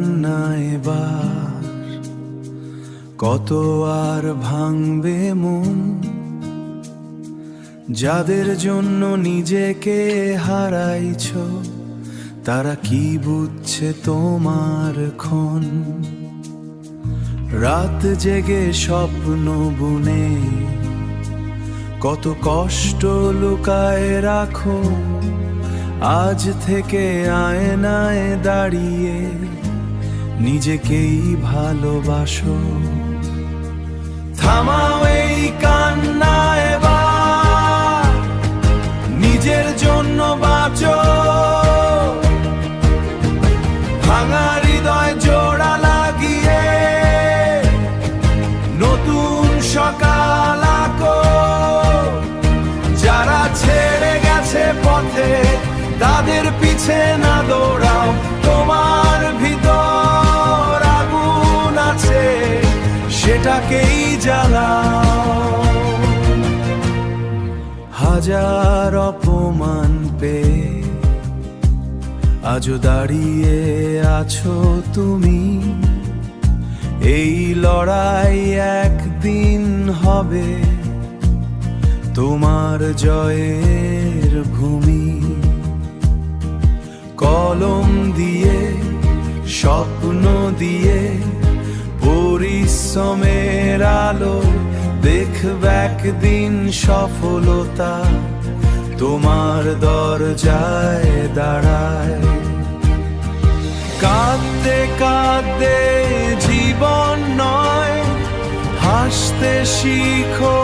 কান্না এবার, কত আর ভাঙবে মন, যাদের জন্য নিজেকে হারাইছ তারা কি বুঝছে তোমার ক্ষণ। রাত জেগে স্বপ্ন বুনে কত কষ্ট লুকায় রাখো, আজ থেকে আয়নায় দাঁড়িয়ে নিজেকেই ভালোবাসো। থামাও এই কান্না এবার, নিজের জন্য বাঁচো। ভাঙা হৃদয় জোড়া লাগিয়ে নতুন সকাল আঁকো। যারা ছেড়ে গেছে পথে তাদের পিছে না দৌড়াও, তোমার ভিতর আগুন আছে সেটাকেই জ্বালাও। হাজার অপমান পেয়ে আজও দাঁড়িয়ে আছো তুমি, এই লড়াই একদিন হবে তোমার জয়ের ভূমি। কলম দিয়ে স্বপ্ন দিয়ে পরিশ্রমের আলো দেখবে একদিন সফলতা তোমার দরজায় দাঁড়ায়। কাঁদতে কাঁদতে জীবন নয়, হাসতে শিখো